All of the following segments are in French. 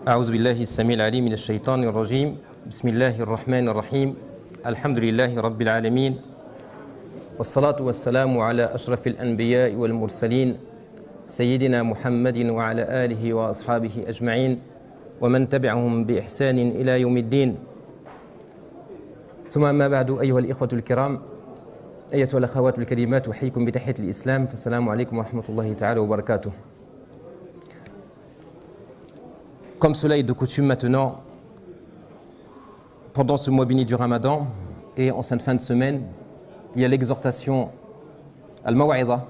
أعوذ بالله السميع العليم من الشيطان الرجيم بسم الله الرحمن الرحيم الحمد لله رب العالمين والصلاة والسلام على أشرف الأنبياء والمرسلين سيدنا محمد وعلى آله وأصحابه أجمعين ومن تبعهم بإحسان إلى يوم الدين ثم أما بعد أيها الإخوة الكرام أيتها الأخوات الكريمات أحييكم بتحية الإسلام فالسلام عليكم ورحمة الله تعالى وبركاته. Comme cela est de coutume maintenant, pendant ce mois béni du Ramadan et en cette fin de semaine, il y a l'exhortation al-maw'idha,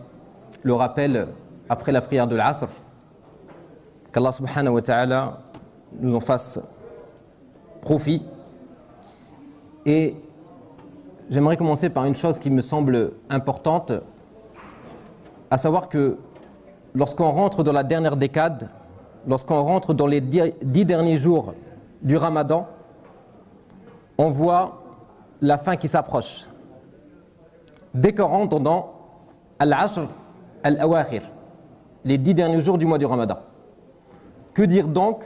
le rappel après la prière de l'Asr, qu'Allah subhanahu wa ta'ala nous en fasse profit. Et j'aimerais commencer par une chose qui me semble importante, à savoir que lorsqu'on rentre dans la dernière décade, lorsqu'on rentre dans les 10 derniers jours du Ramadan, on voit la fin qui s'approche. Dès qu'on rentre dans Al-Ashr Al-Awakhir, les 10 derniers jours du mois du Ramadan. Que dire donc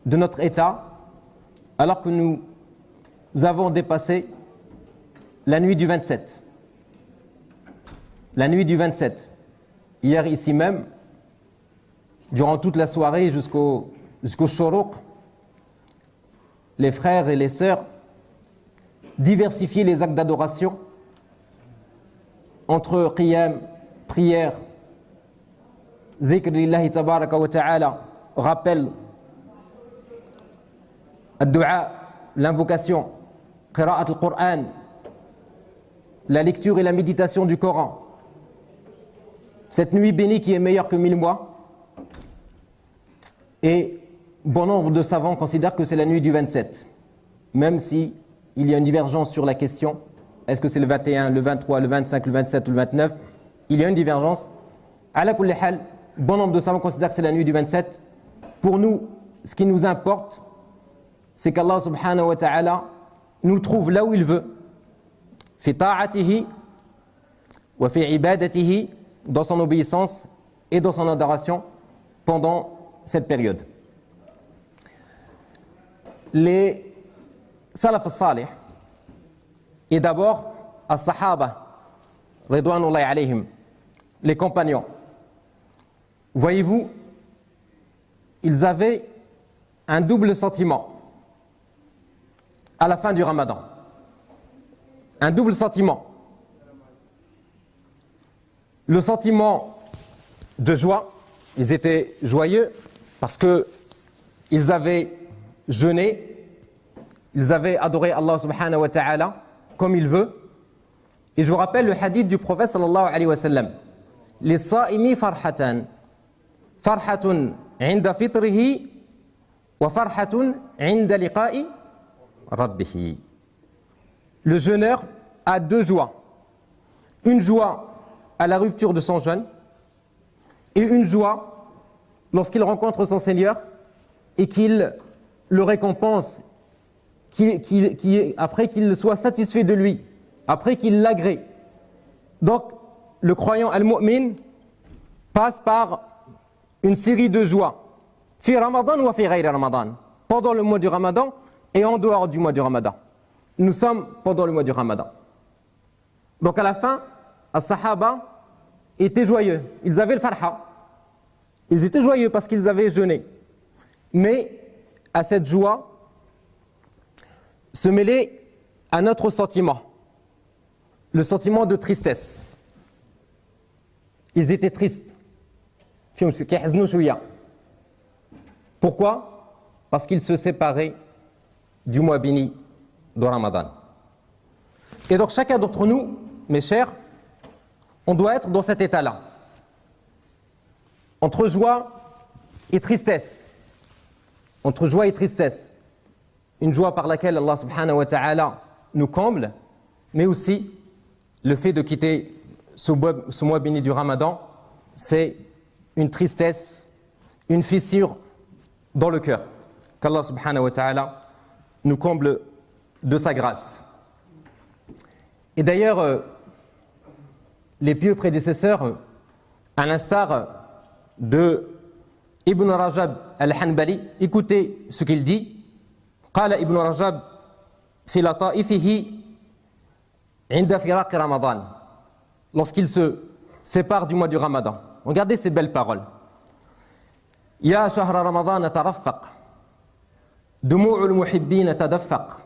de notre état alors que nous avons dépassé la nuit du 27? La nuit du 27. Hier ici même, durant toute la soirée jusqu'au Shuruq, les frères et les sœurs diversifiaient les actes d'adoration entre qiyam, prière, dhikr lillahi tabaraka wa ta'ala, rappel, ad-du'a, l'invocation, qira'at al-Qur'an, la lecture et la méditation du Coran. Cette nuit bénie qui est meilleure que 1000 mois. Et bon nombre de savants considèrent que c'est la nuit du 27, même si il y a une divergence sur la question. Est-ce que c'est le 21, le 23, le 25, le 27 ou le 29? Il y a une divergence. Ala kulli hal, bon nombre de savants considèrent que c'est la nuit du 27. Pour nous, ce qui nous importe, c'est qu'Allah subhanahu wa ta'ala nous trouve là où il veut, fi ta'atihi wa fi ibadatihi, dans son obéissance et dans son adoration pendant cette période. Les salaf al-salih, et d'abord as-sahaba ridwanullahi alayhim, les compagnons, voyez-vous, ils avaient un double sentiment à la fin du Ramadan. Un double sentiment. Le sentiment de joie, ils étaient joyeux parce qu'ils avaient jeûné, ils avaient adoré Allah subhanahu wa ta'ala comme il veut. Et je vous rappelle le hadith du prophète sallallahu alayhi wa sallam. Les sa'imi farhatan, farhatun inda fitrihi wa farhatun inda liqa'i rabbihi. Le jeûneur a deux joies. Une joie à la rupture de son jeûne et une joie lorsqu'il rencontre son Seigneur et qu'il le récompense, après qu'il soit satisfait de lui, après qu'il l'agrée. Donc, le croyant al-mu'min passe par une série de joies. Fi Ramadan ou fi ghayri Ramadan. Pendant le mois du Ramadan et en dehors du mois du Ramadan. Nous sommes pendant le mois du Ramadan. Donc à la fin, as-sahaba étaient joyeux. Ils avaient le farha. Ils étaient joyeux parce qu'ils avaient jeûné. Mais à cette joie se mêlait un autre sentiment. Le sentiment de tristesse. Ils étaient tristes. Pourquoi? Parce qu'ils se séparaient du mois béni de Ramadan. Et donc chacun d'entre nous, mes chers, on doit être dans cet état-là. Entre joie et tristesse. Entre joie et tristesse. Une joie par laquelle Allah subhanahu wa ta'ala nous comble, mais aussi le fait de quitter ce mois béni du Ramadan, c'est une tristesse, une fissure dans le cœur. Qu'Allah subhanahu wa ta'ala nous comble de sa grâce. Et d'ailleurs, les pieux prédécesseurs, à l'instar de Ibn Rajab al-Hanbali, écoutez ce qu'il dit. قال ابن رجب في لطائفه عند فراق رمضان, lorsqu'il se sépare du mois du Ramadan. Regardez ces belles paroles. يا شهر رمضان ترفق دموع المحبين تدفق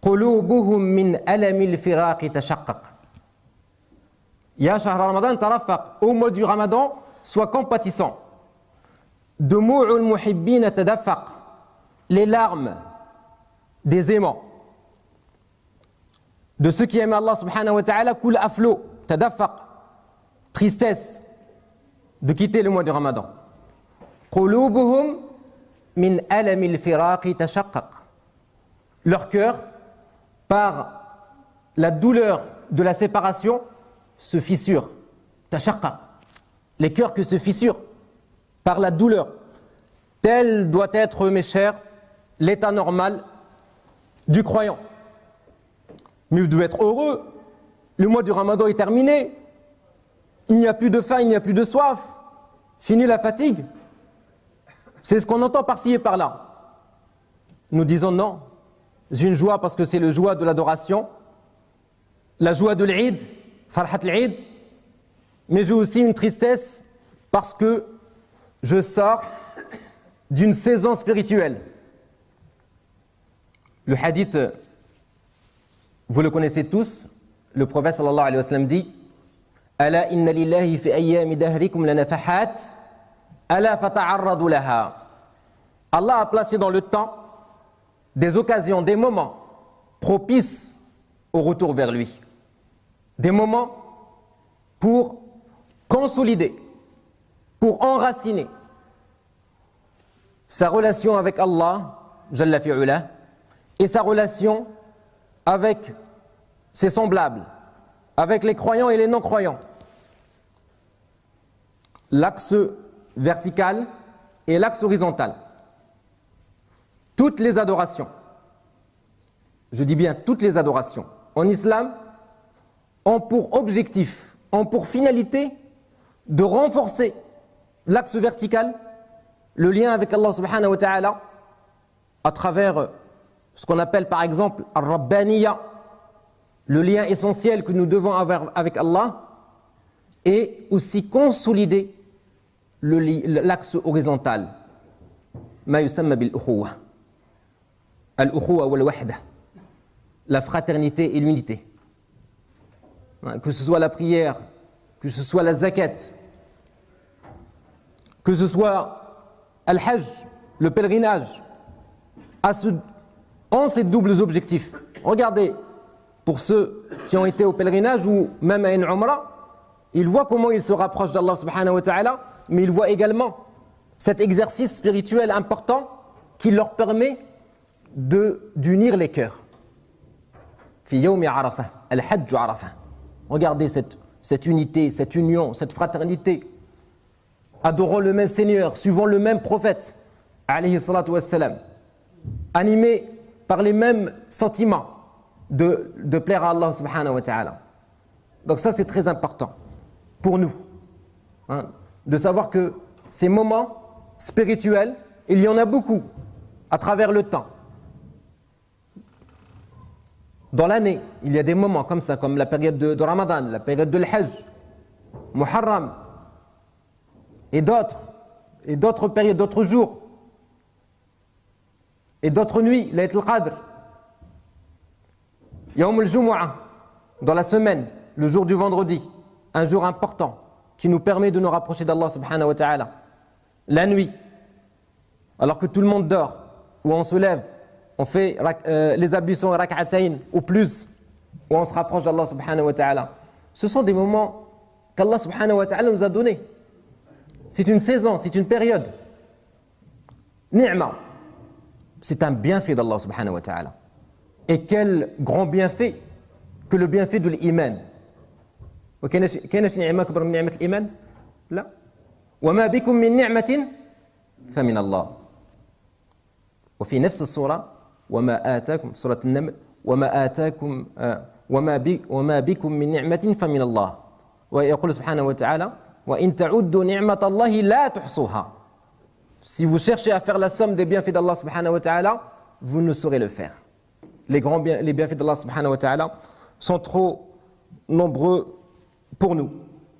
قلوبهم من ألم الفراق تشقق. يا شهر رمضان ترفق, au mois du Ramadan, sois compatissant. دموع المحبين تدفق, les larmes des aimants, de ceux qui aiment Allah subhanahu wa ta'ala, coulent à flot. Tadaffaq, tristesse de quitter le mois du Ramadan. Qulubuhum min alamil firaqi tashaqqaq. Leur cœur, par la douleur de la séparation, se fissure. Tashaqqaq. Les cœurs qui se fissurent par la douleur. Tel doit être, mes chers, l'état normal du croyant. Mais vous devez être heureux. Le mois du Ramadan est terminé. Il n'y a plus de faim, il n'y a plus de soif. Fini la fatigue. C'est ce qu'on entend par-ci et par-là. Nous disons non. J'ai une joie parce que c'est le joie de l'adoration, la joie de l'Eid, Farhat l'Eid. Mais j'ai aussi une tristesse parce que je sors d'une saison spirituelle. Le hadith, vous le connaissez tous, le prophète sallallahu alayhi wa sallam dit Ala inna lillahi fi ayyami dahrikum lanafahat, ala fata'arradu laha. Allah a placé dans le temps des occasions, des moments propices au retour vers lui. Des moments pour consolider, pour enraciner sa relation avec Allah, Jalla fi'ula, et sa relation avec ses semblables, avec les croyants et les non-croyants. L'axe vertical et l'axe horizontal. Toutes les adorations, je dis bien toutes les adorations, en islam, ont pour objectif, ont pour finalité de renforcer l'axe vertical, le lien avec Allah subhanahu wa ta'ala, à travers ce qu'on appelle par exemple al-Rabbaniya, le lien essentiel que nous devons avoir avec Allah, et aussi consolider l'axe horizontal, ma yusamma bil-ukhuwa, al-ukhuwa wal-wahda, la fraternité et l'unité. Que ce soit la prière, que ce soit la zakat, que ce soit al-hajj, le pèlerinage, ont ces doubles objectifs. Regardez, pour ceux qui ont été au pèlerinage ou même à une umrah, ils voient comment ils se rapprochent d'Allah subhanahu wa ta'ala, mais ils voient également cet exercice spirituel important qui leur permet d'unir les cœurs. Fi yawmi Arafah, al-hajj Arafah. Regardez cette unité, cette union, cette fraternité. Adorant le même Seigneur, suivant le même prophète, alayhi salatu wassalam, animés par les mêmes sentiments de plaire à Allah subhanahu wa ta'ala. Donc ça c'est très important pour nous, hein, de savoir que ces moments spirituels, il y en a beaucoup à travers le temps. Dans l'année, il y a des moments comme ça, comme la période de Ramadan, la période de l'Hajj, Muharram, et d'autres périodes, d'autres jours, et d'autres nuits, Layt al-Qadr, Yawm al-Jumu'ah, dans la semaine, le jour du vendredi, un jour important qui nous permet de nous rapprocher d'Allah subhanahu wa ta'ala. La nuit, alors que tout le monde dort, où on se lève, on fait les ablutions rak'atayn ou plus, où on se rapproche d'Allah subhanahu wa ta'ala. Ce sont des moments qu'Allah subhanahu wa ta'ala nous a donnés. C'est une saison, c'est une période. Ni'ma, c'est un bienfait d'Allah subhanahu wa ta'ala. Et quel grand bienfait que le bienfait de l'iman. وكانش نعمة أكبر من نعمة الإيمان؟ لا. وما بكم من نعمة فمن الله. وفي نفس السورة وما آتاكم في سورة النمل وما بكم من نعمة فمن الله. ويقول سبحانه وتعالى وإن تعدوا نعمة الله لا تحصوها. Si vous cherchez à faire la somme des bienfaits d'Allah subhanahu wa ta'ala, vous ne saurez le faire. Les bienfaits d'Allah subhanahu wa ta'ala sont trop nombreux pour nous.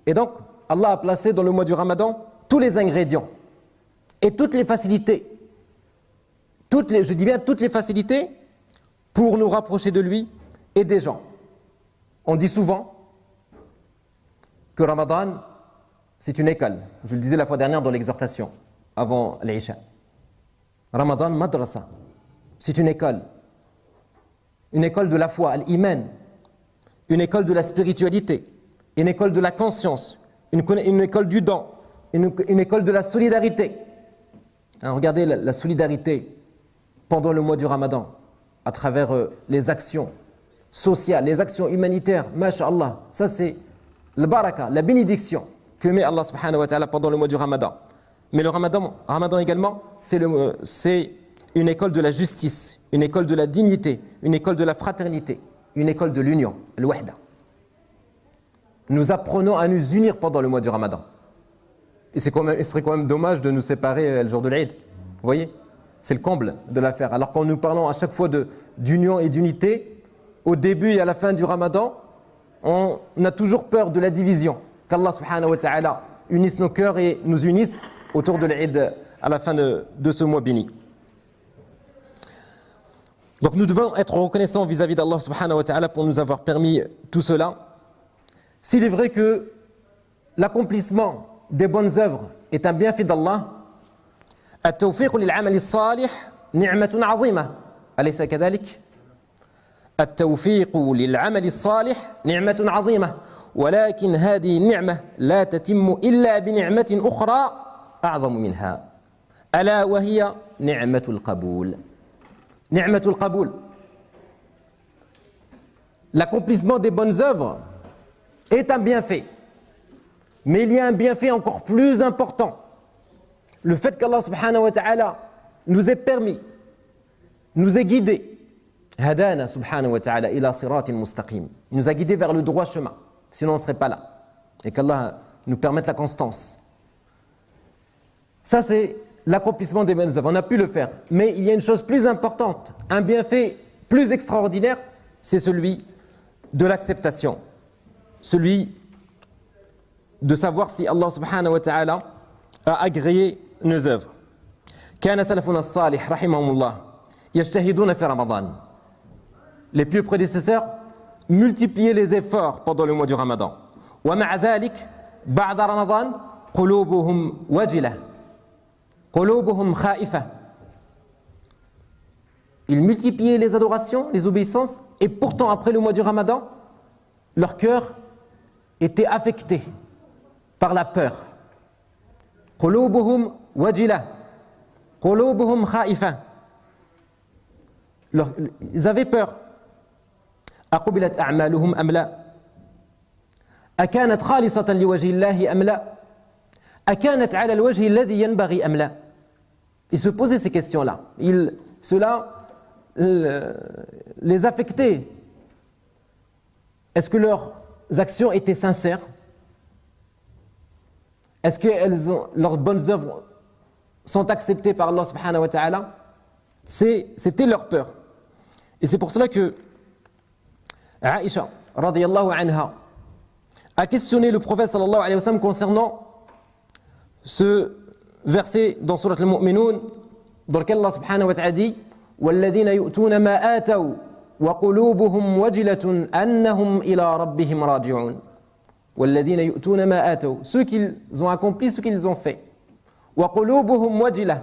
Et donc, Allah a placé dans le mois du Ramadan tous les ingrédients et toutes les facilités, je dis bien toutes les facilités pour nous rapprocher de lui et des gens. On dit souvent que Ramadan, c'est une école. Je le disais la fois dernière dans l'exhortation, avant l'Isha. Ramadan, madrasa, c'est une école. Une école de la foi, l'iman. Une école de la spiritualité. Une école de la conscience. Une école du don. Une école de la solidarité. Alors, regardez la solidarité pendant le mois du Ramadan, à travers les actions sociales, les actions humanitaires. Masha'Allah, ça c'est le baraka, la bénédiction que met Allah subhanahu wa ta'ala pendant le mois du Ramadan. Mais le Ramadan également, c'est une école de la justice, une école de la dignité, une école de la fraternité, une école de l'union, al-wahda. Nous apprenons à nous unir pendant le mois du Ramadan. Et il serait quand même dommage de nous séparer le jour de l'Eid. Vous voyez? C'est le comble de l'affaire. Alors quand nous parlons à chaque fois d'union et d'unité, au début et à la fin du Ramadan, on a toujours peur de la division. Qu'Allah subhanahu wa ta'ala unisse nos cœurs et nous unisse autour de l'Eid à la fin de ce mois béni. Donc nous devons être reconnaissants vis-à-vis d'Allah subhanahu wa ta'ala pour nous avoir permis tout cela. S'il est vrai que l'accomplissement des bonnes œuvres est un bienfait d'Allah, التوفيق للعمل الصالح نعمة عظيمة أليس كذلك؟ التوفيق للعمل الصالح نعمة عظيمة ولكن هذه النعمة لا تتم إلا بنعمة أخرى أعظم منها ألا وهي نعمة القبول. نعمة القبول. L'accomplissement des bonnes œuvres est un bienfait. Mais il y a un bienfait encore plus important. Le fait qu'Allah subhanahu wa ta'ala nous ait permis, nous ait guidés, hadana subhanahu wa ta'ala ila siratin mustaqim. Il nous a guidés vers le droit chemin, sinon on ne serait pas là. Et qu'Allah nous permette la constance. Ça c'est l'accomplissement des bonnes œuvres, on a pu le faire. Mais il y a une chose plus importante, un bienfait plus extraordinaire, c'est celui de l'acceptation. Celui de savoir si Allah subhanahu wa ta'ala a agréé nos œuvres. كان سلفنا الصالح رحمهم الله يجتهدون في رمضان. Les pieux prédécesseurs multipliaient les efforts pendant le mois du Ramadan. ومع ذلك بعد رمضان قلوبهم وجلة قلوبهم خائفة. Ils multipliaient les adorations, les obéissances, et pourtant après le mois du Ramadan, leur cœur était affecté par la peur. قلوبهم وجلة قلوبهم خائفة. Ils avaient peur. أقبلت أعمالهم أم لا؟ أكانت خالصة لوجه الله أم لا؟ أكانت على الوجه الذي ينبغي أم لا؟ Ils se posaient ces questions-là. Cela les affectait. Est-ce que leurs actions étaient sincères? Est-ce que leurs bonnes œuvres sont acceptées par Allah subhanahu wa ta'ala? C'était leur peur. Et c'est pour cela que Aïcha, radiyallahu anha, a questionné le prophète sallallahu alayhi wa sallam concernant ce verset dans Surat al-Mu'minun, dans lequel Allah subhanahu wa ta'ala dit وَالَّذِينَ يُؤْتُونَ مَا آتَوْا وَقُلُوبُهُمْ وَجِلَةٌ أَنَّهُمْ إِلَى رَبِّهِمْ راجعون. وَالَّذِينَ يُؤْتُونَ مَا آتَوْا. Ceux qui ont accompli ce qu'ils ont fait. وَقُلُوبُهُمْ وَجِلَةٌ.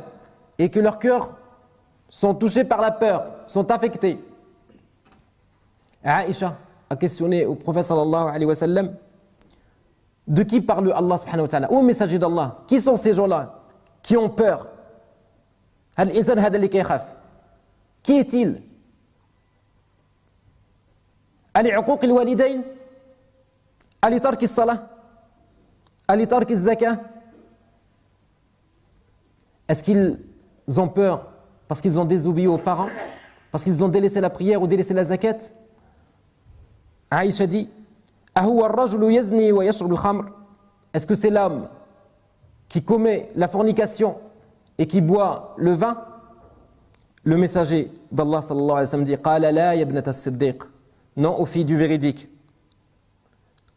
Et que leurs cœurs sont touchés par la peur, sont affectés. Aïcha a questionné au prophète sallallahu alayhi wa sallam, de qui parle Allah subhanahu wa ta'ala? Ô messager d'Allah, qui sont ces gens-là qui ont peur? Al-insan hada li kaykhaf. Qui est-il? Ali uquq al-walidayn? Ali tark as-salah? Ali tark az-zakah? Est-ce qu'ils ont peur parce qu'ils ont désobéi aux parents? Parce qu'ils ont délaissé la prière ou délaissé la zakat? Aïcha dit Ahuwa ar-rajulu yazni wa yashrab al-khamr? Est-ce que c'est l'homme qui commet la fornication et qui boit le vin, le messager d'Allah sallallahu alayhi wa sallam dit Qala la yabnata as-siddiq, non aux filles du véridique.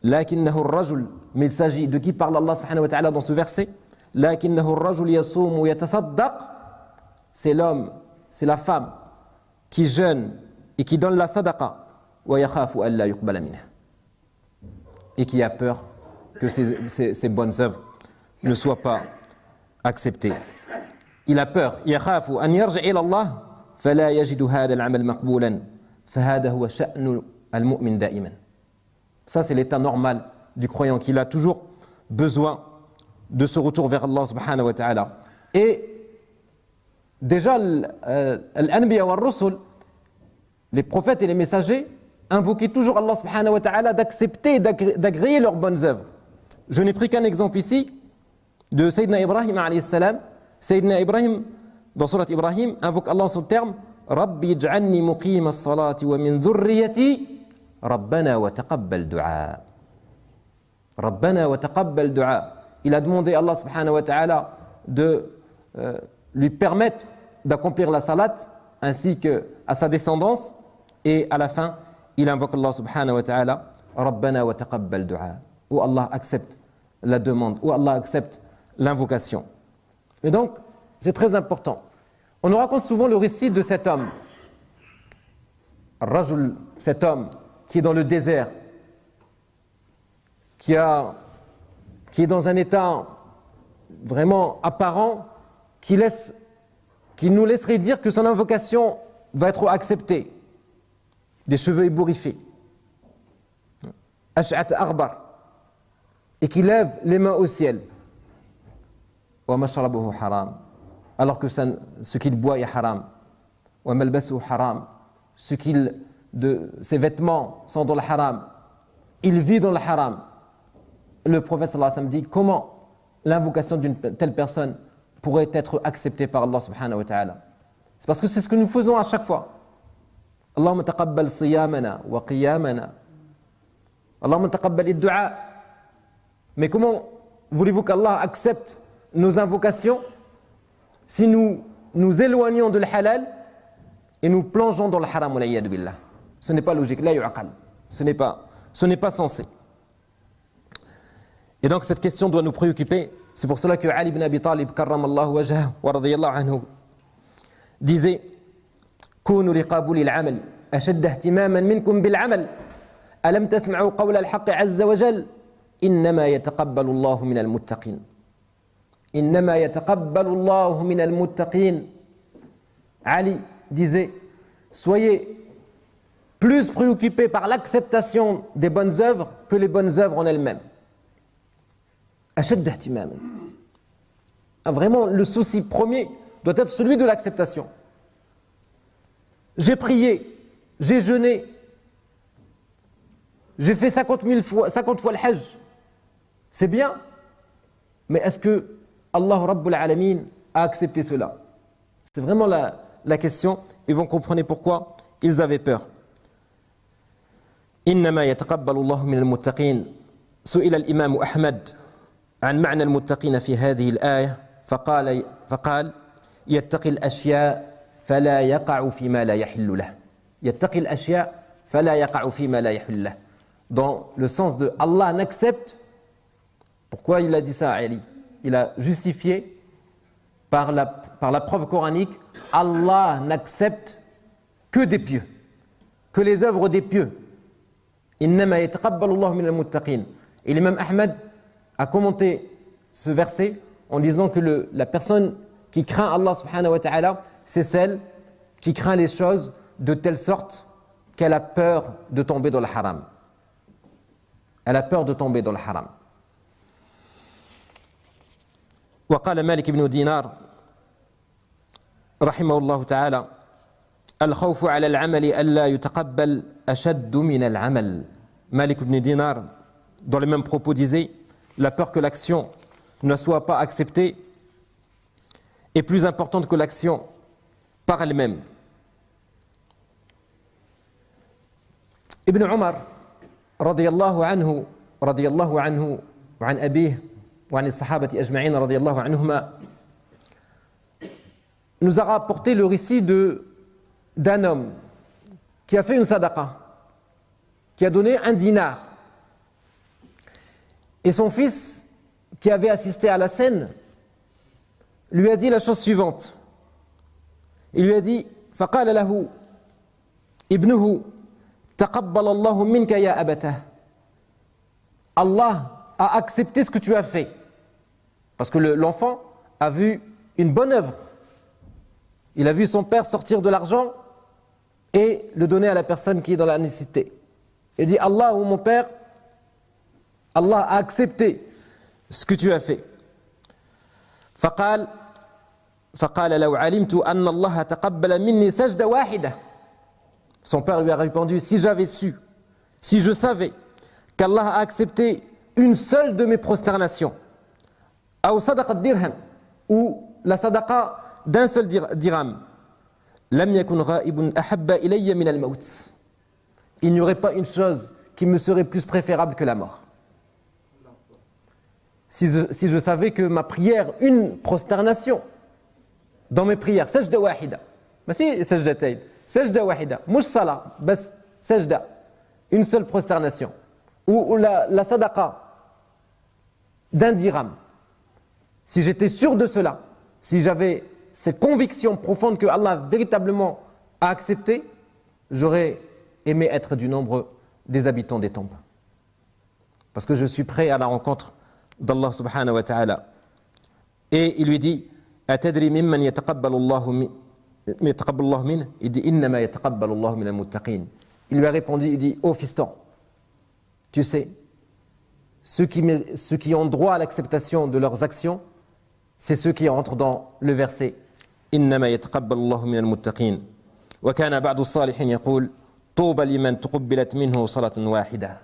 Lakinnahu ar-rajul, mais il s'agit de qui parle Allah subhanahu wa ta'ala dans ce verset. Lakinnahu ar-rajul yasumu yatasaddaq, c'est l'homme, c'est la femme qui jeûne et qui donne la sadaqa, wa yakhafu an la yuqbala minha, et qui a peur que ses bonnes œuvres ne soient pas acceptées. Il a peur. يخاف أن يرجع إلى الله فلا يجد هذا العمل مقبولا فهذا هو شأن المؤمن دائما. Ça c'est l'état normal du croyant, qu'il a toujours besoin de ce retour vers Allah subhanahu wa ta'ala. Et déjà l'anbiya wa rusul, les prophètes et les messagers, invoquaient toujours Allah subhanahu wa ta'ala d'accepter et d'agréer leurs bonnes œuvres. Je n'ai pris qu'un exemple ici de Sayyidina Ibrahim alayhi salam. Sayyidina Ibrahim, dans Surat Ibrahim, invoque Allah sur le terme Rabbi ij'alni muqima as-salati wa min dhurriyyati Rabbana wa taqabbal du'a. Rabbana wa taqabbal du'a. Il a demandé à Allah subhanahu wa ta'ala de lui permettre d'accomplir la salat ainsi qu'à sa descendance, et à la fin, il invoque Allah subhanahu wa ta'ala Rabbana wa taqabbal du'a. Où Allah accepte la demande, où Allah accepte l'invocation. Et donc, c'est très important. On nous raconte souvent le récit de cet homme, Rajul, cet homme qui est dans le désert, qui est dans un état vraiment apparent, qui nous laisserait dire que son invocation va être acceptée. Des cheveux ébouriffés, Ash'at Arbar, et qui lève les mains au ciel. Wa mashrabuhu haram, alors que ce qu'il boit est haram. Wa malbasuhu haram, ses vêtements sont dans le haram. Il vit dans le haram. Le prophète sallallahu alayhi wa sallam dit comment l'invocation d'une telle personne pourrait être acceptée par Allah subhanahu wa ta'ala. C'est parce que c'est ce que nous faisons à chaque fois. Allahumma taqabbal siyamana wa qiyamana. Allahumma taqabbal ad-du'a. Mais comment voulez-vous qu'Allah accepte nos invocations si nous nous éloignons de le halal et nous plongeons dans le haram? Ce n'est pas logique, la yu'aqal. Ce n'est pas sensé. Et donc cette question doit nous préoccuper. C'est pour cela que Ali ibn Abi Talib karramallahu wajhahu wa radiyallahu anhu disait كونوا لقابل العمل أشد اهتماما منكم بالعمل ألم تسمعوا قول الحق عز وجل إنما يتقبل الله من المتقين إنما يتقبل الله من المتقين. Ali disait soyez plus préoccupés par l'acceptation des bonnes œuvres que les bonnes œuvres en elles-mêmes. أشد اهتماما. Vraiment le souci premier doit être celui de l'acceptation. J'ai prié, j'ai jeûné, j'ai fait 50 fois le hajj. C'est bien, mais est-ce que Allah Rabbul Alamin a accepté cela? C'est vraiment la question, et vous comprenez pourquoi ils avaient peur. إنما يتقبل الله من المتقين. سئل الإمام أحمد عن معنى المتقين في هذه الآية فقال يتقي الأشياء فلا يقع فيما لا يحل له. يتقي الأشياء فلا يقع فيما لا يحل له. Dans le sens de Allah n'accepte. Pourquoi il a dit ça, Ali? Il a justifié par la preuve coranique. Allah n'accepte que des pieux, que les œuvres des pieux. إنما يتقبل الله من المتقين. Et l'imam Ahmed a commenté ce verset en disant que la personne qui craint Allah subhanahu wa ta'ala, c'est celle qui craint les choses de telle sorte qu'elle a peur de tomber dans le haram. Elle a peur de tomber dans le haram. وقال مالك بن دينار رحمه الله تعالى الخوف على العمل ألا يتقبل أشد من العمل. Malik ibn Dinar, dans les mêmes propos, disait la peur que l'action ne soit pas acceptée est plus importante que l'action par elle-même. Ibn Umar رضي الله عنه وعن أبيه وعن الصحابة أجمعين رضي الله عنهما nous a rapporté le récit d'un homme qui a fait une sadaqa, qui a donné 1 dinar. Et son fils, qui avait assisté à la scène, lui a dit la chose suivante. Il lui a dit فقال له ابنه تقبل الله منك يا أبته. Allah a accepté ce que tu as fait. Parce que l'enfant a vu une bonne œuvre. Il a vu son père sortir de l'argent et le donner à la personne qui est dans la nécessité. Il dit Allah ou mon père, Allah a accepté ce que tu as fait. فقال لو علمت أن الله تقبل مني سجدة واحدة. Son père lui a répondu, si j'avais su, si je savais qu'Allah a accepté une seule de mes prosternations, أو صدقة dirham, ou la sadaqa d'un seul dirham, لم يكن غائب أحب إلي من الموت. Il n'y aurait pas une chose qui me serait plus préférable que la mort. Si je savais que ma prière, une prosternation, dans mes prières, sajda wahida, ماشي سجدتين, sajda wahida, مش صلاة, بس sajda, une seule prosternation, ou la sadaqa d'un dirham, si j'étais sûr de cela, si j'avais cette conviction profonde que Allah véritablement a accepté, j'aurais aimé être du nombre des habitants des tombes. Parce que je suis prêt à la rencontre d'Allah subhanahu wa ta'ala. Et il lui dit أتدري ممن يتقبل الله منه. Il dit إنما يتقبل الله من المتقين. Il lui a répondu, il dit ô fiston, tu sais, ceux qui ont droit à l'acceptation de leurs actions, c'est ceux qui entrent dans le verset إنما يتقبل الله من المتقين. وكان بعض الصالحين يقول طوبى لمن تقبلت منه صلاة واحدة.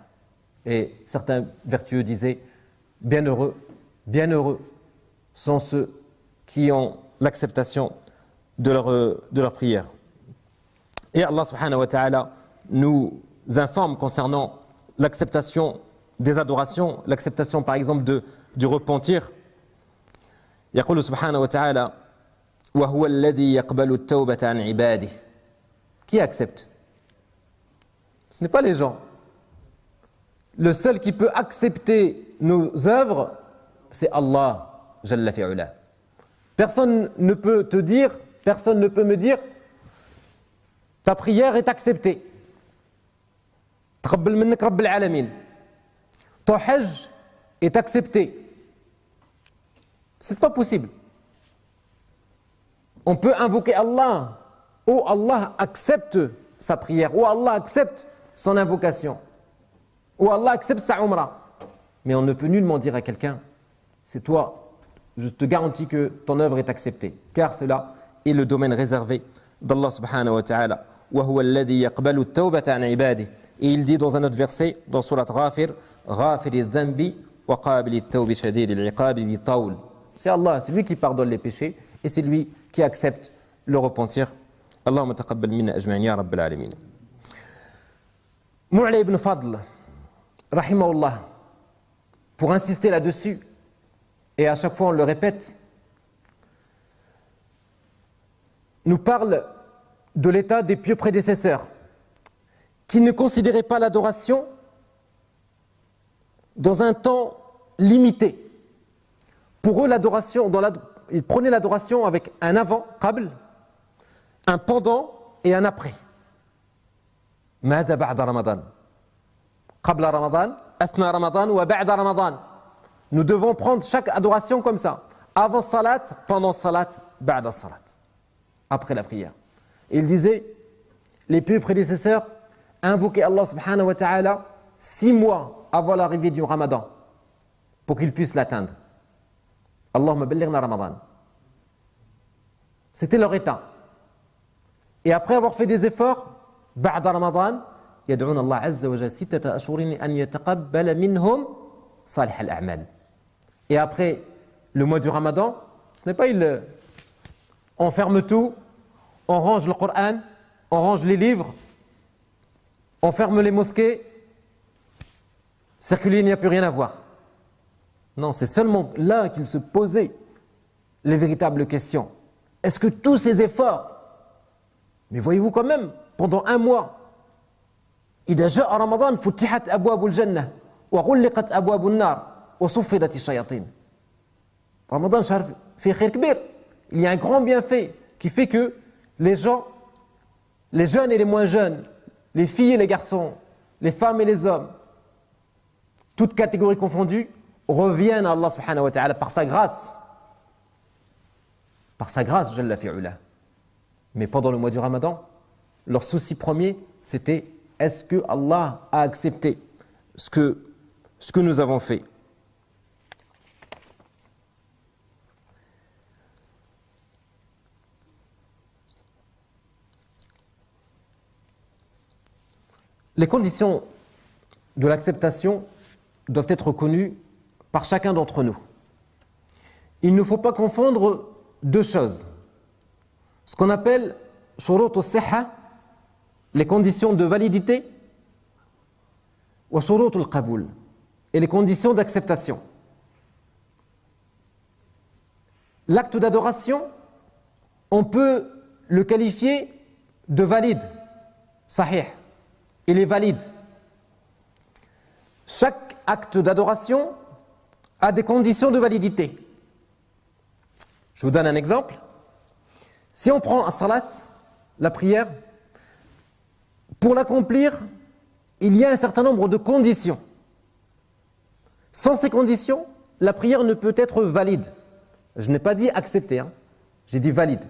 Et certains vertueux disaient bienheureux sont ceux qui ont l'acceptation de leur prière. Et Allah subhanahu wa ta'ala nous informe concernant l'acceptation des adorations, l'acceptation par exemple du repentir. يقول سبحانه وتعالى وهو الذي يقبل التوبة عن عباده. Qui accepte? Ce n'est pas les gens. Le seul qui peut accepter nos œuvres, c'est Allah Jalla fi'ula. Personne ne peut te dire, personne ne peut me dire ta prière est acceptée. تقبل منك رب العالمين. Ton hajj est accepté. C'est pas possible. On peut invoquer Allah. Oh Allah accepte sa prière. Oh Allah accepte son invocation. Oh Allah accepte sa umrah. Mais on ne peut nullement dire à quelqu'un, c'est toi, je te garantis que ton œuvre est acceptée. Car cela est le domaine réservé d'Allah subhanahu wa ta'ala. وَهُوَ الَّذِي يَقْبَلُ التَّوْبَةَ عَنْ عِبَادِهِ. Et il dit dans un autre verset, dans Surat Ghafir, غَافِرِ الذَّنْبِ وَقَابِلِ التَّوْبِ شَدِيدِ الْعِقَابِ ذِي طَوْلٍ. C'est Allah, c'est lui qui pardonne les péchés et c'est lui qui accepte le repentir. Allahumma taqabbal minna ajma'in ya rabbal alamin. Mu'la ibn Fadl, rahimahullah, pour insister là-dessus, et à chaque fois on le répète, nous parle de l'état des pieux prédécesseurs qui ne considéraient pas l'adoration dans un temps limité. Pour eux, l'adoration, ils prenaient l'adoration avec un avant, qabl, un pendant et un après. ماذا بعد رمضان؟ قبل رمضان، أثناء رمضان وبعد رمضان. Nous devons prendre chaque adoration comme ça. Avant salat, pendant salat, بعد salat. Après la prière. Et il disait, les pieux prédécesseurs invoquaient Allah subhanahu wa ta'ala 6 mois avant l'arrivée du Ramadan pour qu'ils puissent l'atteindre. Allahumma ballighna Ramadan. C'était leur état. Et après avoir fait des efforts, بعد رمضان يدعون الله عز وجل 6 أشهر أن يتقبل منهم صالح الأعمال. Et après le mois du Ramadan, ce n'est pas on ferme tout, on range le Coran, on range les livres, on ferme les mosquées, circuler, il n'y a plus rien à voir. Non, c'est seulement là qu'il se posait les véritables questions. Est-ce que tous ces efforts, mais voyez-vous quand même, pendant un mois, إذا جاء رمضان فتحت أبواب الجنة وغلقت أبواب النار وصفدت الشياطين. Ramadan, شهر فيه خير كبير. Il y a un grand bienfait qui fait que les gens, les jeunes et les moins jeunes, les filles et les garçons, les femmes et les hommes, toutes catégories confondues, reviennent à Allah subhanahu wa ta'ala par sa grâce. Par sa grâce, Jalla fi'ula. Mais pendant le mois du Ramadan, leur souci premier, c'était est-ce que Allah a accepté ce que nous avons fait? Les conditions de l'acceptation doivent être connues par chacun d'entre nous. Il ne faut pas confondre deux choses. Ce qu'on appelle shurut al-sihha, les conditions de validité, wa shurut al-qaboul, et les conditions d'acceptation. L'acte d'adoration, on peut le qualifier de valide, sahih, il est valide. Chaque acte d'adoration a des conditions de validité. Je vous donne un exemple. Si on prend un salat, la prière, pour l'accomplir, il y a un certain nombre de conditions. Sans ces conditions, la prière ne peut être valide. Je n'ai pas dit accepter, j'ai dit valide.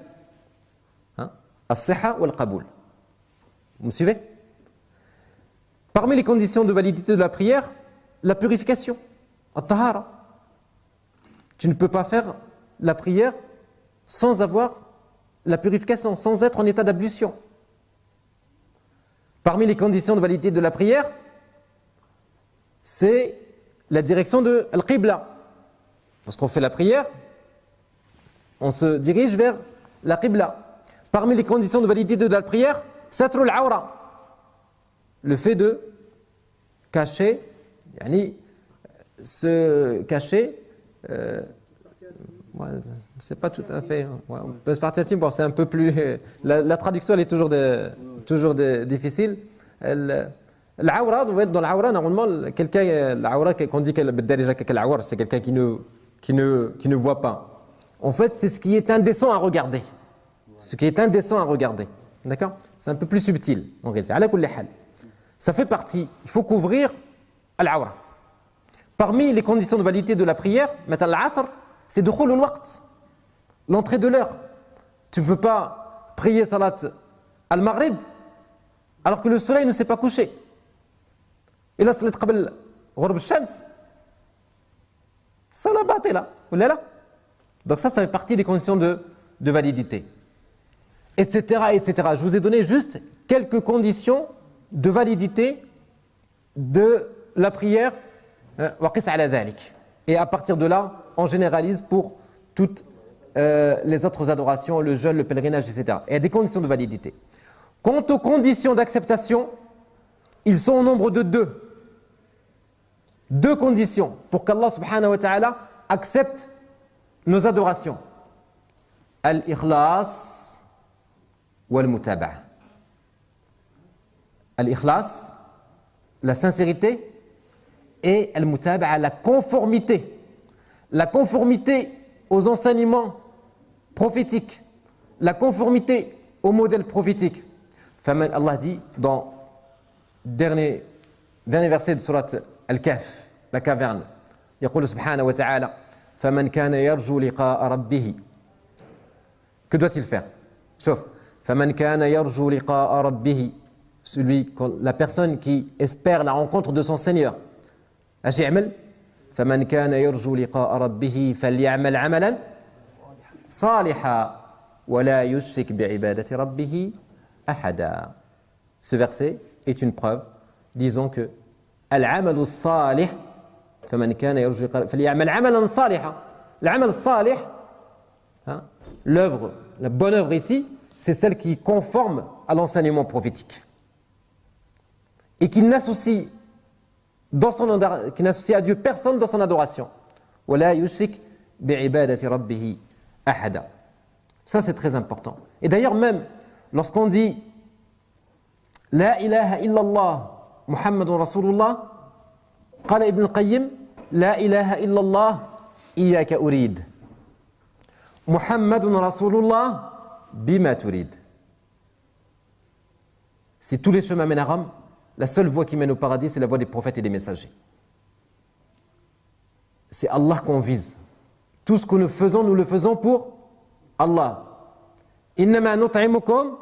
As-sihha ou al-qaboul. Vous me suivez? Parmi les conditions de validité de la prière, la purification, at-tahara. Tu ne peux pas faire la prière sans avoir la purification, sans être en état d'ablution. Parmi les conditions de validité de la prière, c'est la direction de al-qibla. Lorsqu'on fait la prière, on se dirige vers la qibla. Parmi les conditions de validité de la prière, satrul awra. Le fait de cacher, se cacher, c'est pas tout à fait. On peut se partir bon, c'est un peu plus. La traduction elle est toujours difficile. L'awra, dans l'awra, normalement, quelqu'un, l'awra qu'on dit c'est quelqu'un qui ne voit pas. En fait, c'est ce qui est indécent à regarder. Ce qui est indécent à regarder. D'accord? C'est un peu plus subtil, en réalité. Ala kulli hal. Ça fait partie, il faut couvrir al-awra. Parmi les conditions de validité de la prière, l'asr, c'est dukhul al-waqt, l'entrée de l'heure. Tu ne peux pas prier salat al-maghrib alors que le soleil ne s'est pas couché. Et là, salat qabl ghurb al-shams, salat batila, ou là. Donc ça fait partie des conditions de validité. Etc., etc. Je vous ai donné juste quelques conditions de validité de la prière, et à partir de là, on généralise pour toutes les autres adorations, le jeûne, le pèlerinage, etc. Et il y a des conditions de validité. Quant aux conditions d'acceptation, ils sont au nombre de deux. Deux conditions pour qu'Allah subhanahu wa ta'ala accepte nos adorations. Al-ikhlas wal-mutaba'a. Al-ikhlas, la sincérité, et al-mutaba'a, la conformité. La conformité aux enseignements prophétiques, la conformité au modèle prophétique. Allah dit dans dernier verset de surat Al-Kahf, la caverne, يقول سبحانه وتعالى فمن كان يرجو لقاء ربه. Que doit-il faire? Sauf فمن كان يرجو لقاء ربه, la personne qui espère la rencontre de son Seigneur. ايش يعمل؟ فمن كان يرجو لقاء ربه فليعمل عملا صالحا ولا يشرك بعبادة ربه أحدا. Ce verset est une preuve, disons que العمل الصالح فمن كان يرجو فليعمل عملا صالحا. العمل الصالح, l'œuvre, la bonne œuvre ici, c'est celle qui est conforme à l'enseignement prophétique et qui n'associe à Dieu personne dans son adoration. ولا يشرك بعبادة ربه أحدا. Ça, c'est très important. Et d'ailleurs, même lorsqu'on dit La ilaha illallah Muhammadun Rasulullah, قال ابن القيم لا إله إلا الله إياك أريد محمد رسول الله بما تريد. Si tous les chemins mènent à Rome, la seule voie qui mène au paradis, c'est la voie des prophètes et des messagers. C'est Allah qu'on vise. Tout ce que nous faisons, nous le faisons pour Allah. إنما نطعمكم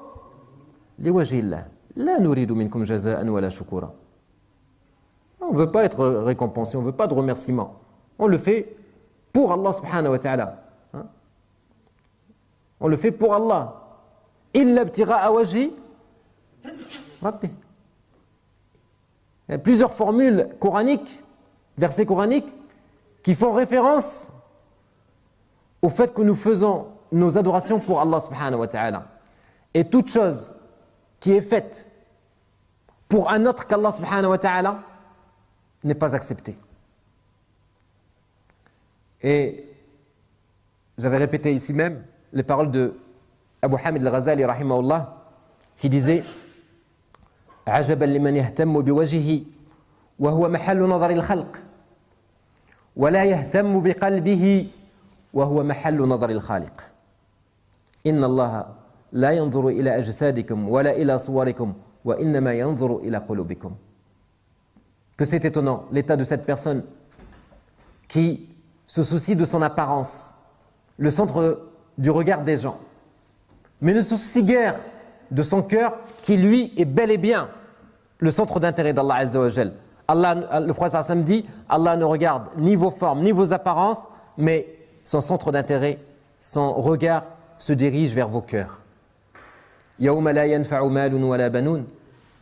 لوجه الله لا نريد منكم جزاء ولا شكورا. On ne veut pas être récompensé, on ne veut pas de remerciement. On le fait pour Allah subhanahu wa ta'ala. On le fait pour Allah. إلا ابتغاء وجه ربه. Il y a plusieurs formules coraniques, versets coraniques, qui font référence au fait que nous faisons nos adorations pour Allah subhanahu wa ta'ala. Et toute chose qui est faite pour un autre qu'Allah subhanahu wa ta'ala n'est pas acceptée. Et j'avais répété ici même les paroles de Abu Hamid al-Ghazali rahimahullah qui disait عجبا لمن يهتم بوجهه وهو محل نظر الخلق ولا يهتم بقلبه وهو محل نظر الخالق إن الله لا ينظر إلى أجسادكم ولا إلى صوركم وإنما ينظر إلى قلوبكم. Que c'est étonnant l'état de cette personne qui se soucie de son apparence, le centre du regard des gens, mais ne se soucie guère de son cœur qui lui est bel et bien le centre d'intérêt d'Allah Azza wa Jal. Allah, le prophète sallam dit, Allah ne regarde ni vos formes ni vos apparences, mais son centre d'intérêt, son regard se dirige vers vos cœurs. يَوْمَ لَا يَنْفَعُ مَالٌ وَلَا بَنُونَ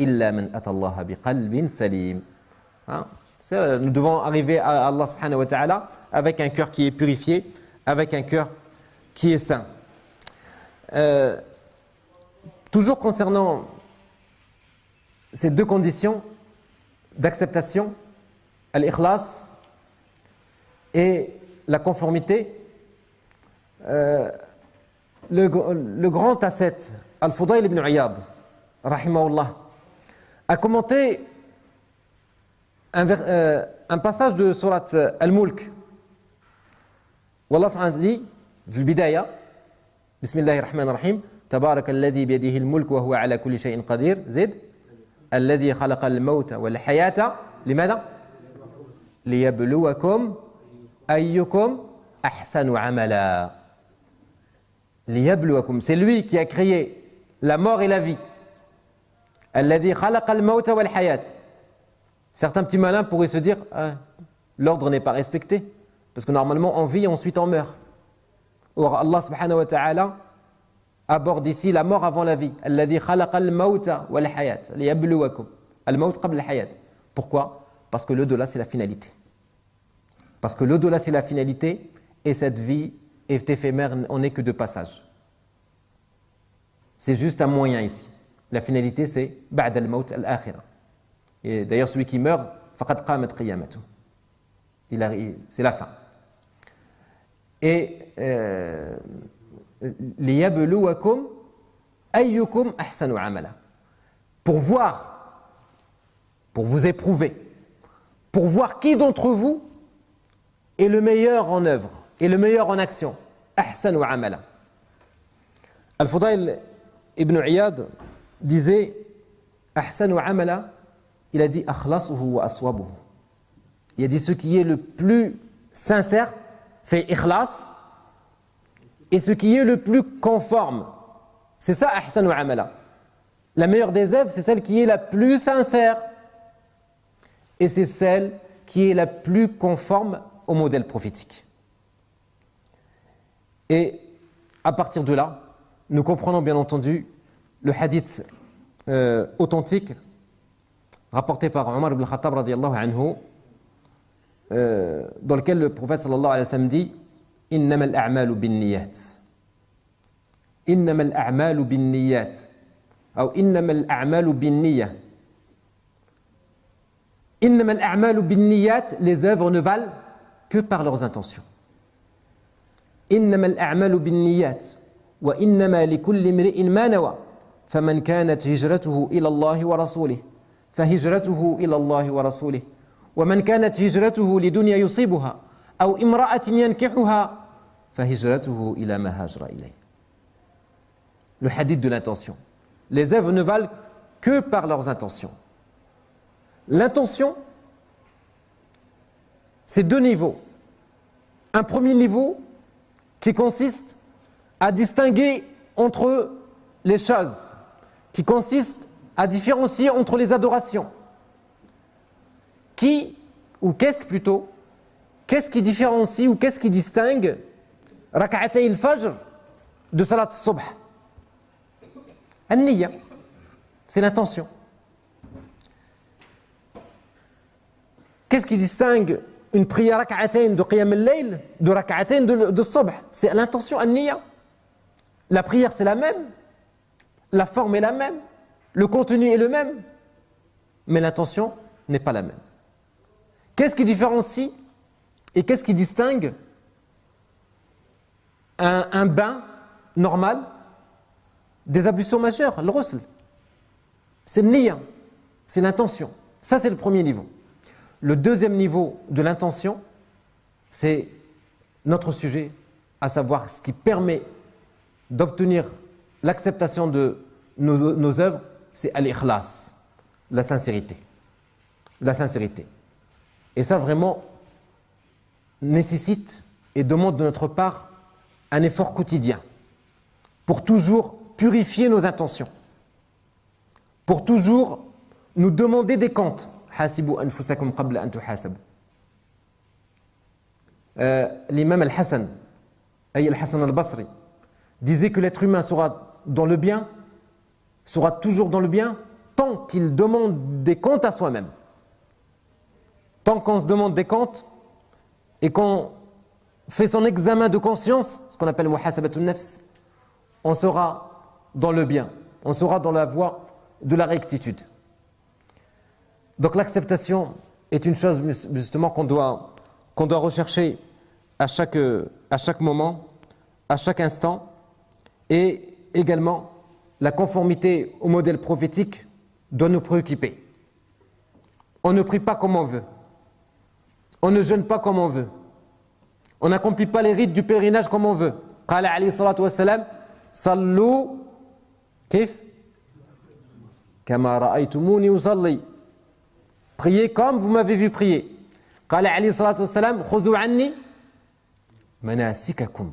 إِلَّا مَنْ أَتَى اللَّهَ بِقَلْبٍ سَلِيمٍ. Nous devons arriver à Allah subhanahu wa ta'ala avec un cœur qui est purifié, avec un cœur qui est saint. Toujours concernant ces deux conditions d'acceptation, al-ikhlas et la conformité, le grand ascète Al-Fudayl ibn Iyad rahimahullah a commenté un passage de surat Al-Mulk où Allah subhanahu wa ta'ala dit في البداية بسم الله الرحمن الرحيم تبارك الذي بيده الملك وهو على كل شيء قدير زد الذي خلق الموت والحياة لماذا؟ ليبلوكم أيكم أحسن عملا. ليبلوكم, c'est lui qui a créé la mort et la vie. الذي خلق الموت والحياة. Certains petits malins pourraient se dire l'ordre n'est pas respecté parce que normalement on vit et ensuite on meurt. Or Allah subhanahu wa ta'ala aborde ici la mort avant la vie. الذي خلق الموت والحياة ليبلوكم. الموت قبل الحياة. Pourquoi? Parce que l'au-delà c'est la finalité. Parce que l'au-delà c'est la finalité et cette vie est éphémère, on n'est que de passage. C'est juste un moyen ici. La finalité c'est بعد الموت الآخرة. Et d'ailleurs celui qui meurt فقد قامت قيامته. C'est la fin. Et ليبلوكم أيكم أحسن عملا. Pour voir, pour vous éprouver, pour voir qui d'entre vous est le meilleur en œuvre et le meilleur en action. أحسن عملا. Al-Fudayl ibn Iyad disait أحسن عملا, il a dit أخلصه وأصوبه. Il a dit ce qui est le plus sincère fait ikhlas et ce qui est le plus conforme. C'est ça أحسن عملا. La meilleure des œuvres, c'est celle qui est la plus sincère et c'est celle qui est la plus conforme au modèle prophétique. Et à partir de là, nous comprenons bien entendu le hadith authentique rapporté par Omar ibn Khattab radiyallahu anhu, dans lequel le prophète sallallahu alayhi wa sallam dit إنما الأعمال بالنيات إنما الأعمال بالنيات أو إنما الأعمال بالنية. إنما الأعمال بالنيات, les œuvres ne valent que par leurs intentions. إنما الأعمال بالنيات وإنما لكل امرئ ما نوى فمن كانت هجرته إلى الله ورسوله فهجرته إلى الله ورسوله ومن كانت هجرته لدنيا يصيبها أو امرأة ينكحها فهجرته إلى ما هاجر إليه. Le hadith de l'intention. Les œuvres ne valent que par leurs intentions. L'intention, c'est deux niveaux. Un premier niveau qui consiste à distinguer entre les choses, qui consiste à différencier entre les adorations. Qu'est-ce qui différencie ou qu'est-ce qui distingue rak'atay al-fajr de salat al-subh? An-niyya, c'est l'intention. Qu'est-ce qui distingue une prière rak'atayn de qiyam al-layl de rak'atayn de subh? C'est l'intention, an-niyya. La prière c'est la même, la forme est la même, le contenu est le même, mais l'intention n'est pas la même. Qu'est-ce qui différencie et qu'est-ce qui distingue un bain normal des ablutions majeures, le ghusl? C'est le niyya, c'est l'intention. Ça c'est le premier niveau. Le deuxième niveau de l'intention, c'est notre sujet, à savoir ce qui permet d'obtenir l'acceptation de nos œuvres, c'est al-ikhlas, la sincérité. La sincérité. Et ça vraiment nécessite et demande de notre part un effort quotidien pour toujours purifier nos intentions, pour toujours nous demander des comptes. Hasibu anfusakum qabla an tuhasabu. L'imam al-Hassan, al-Hassan al-Basri, disait que l'être humain sera dans le bien, sera toujours dans le bien, tant qu'il demande des comptes à soi-même. Tant qu'on se demande des comptes et qu'on fait son examen de conscience, ce qu'on appelle muhasabatun nafs, on sera dans le bien, on sera dans la voie de la rectitude. Donc l'acceptation est une chose justement qu'on doit rechercher à chaque moment, à chaque instant, et également la conformité au modèle prophétique doit nous préoccuper. On ne prie pas comme on veut, on ne jeûne pas comme on veut, on n'accomplit pas les rites du pèlerinage comme on veut. Qala alayhi salatu wassalam, sallu kif kama ra'aytumuni usalli. Priez comme vous m'avez vu prier. Qala alayhi salatu wassalam, khudhu anni manasikakum.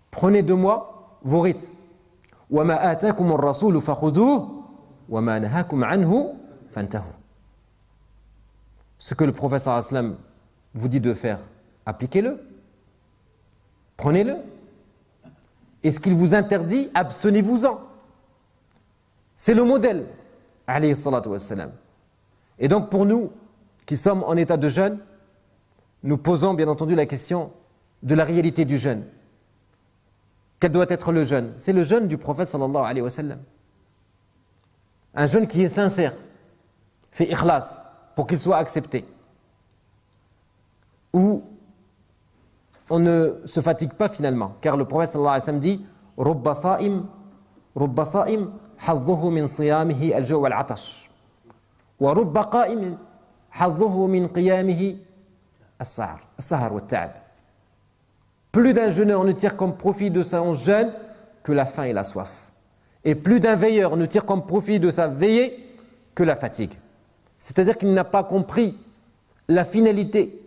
Prenez de moi vos rites. Wa ma atakum ar-rasul fakhudhuhu wa ma nahakum anhu fantahu. Ce que le prophète sallallahu alayhi wa sallam vous dit de faire, appliquez-le. Prenez-le. Et ce qu'il vous interdit, abstenez-vous-en. C'est le modèle, alayhi salatu wassalam. Et donc pour nous, qui sommes en état de jeûne, nous posons bien entendu la question de la réalité du jeûne. Quel doit être le jeûne? C'est le jeûne du prophète sallallahu alayhi wa sallam. Un jeûne qui est sincère, fait ikhlas, pour qu'il soit accepté. Où on ne se fatigue pas finalement, car le prophète sallallahu alayhi wa sallam dit Rubba sa'im hadduhu min siyamihi al-ju' wal-'atash wa rubba qa'im hadduhu min qiyamihi as-sahar wat-ta'ab. Plus d'un jeûneur ne tire comme profit de son jeûne que la faim et la soif. Et plus d'un veilleur ne tire comme profit de sa veillée que la fatigue. C'est-à-dire qu'il n'a pas compris la finalité.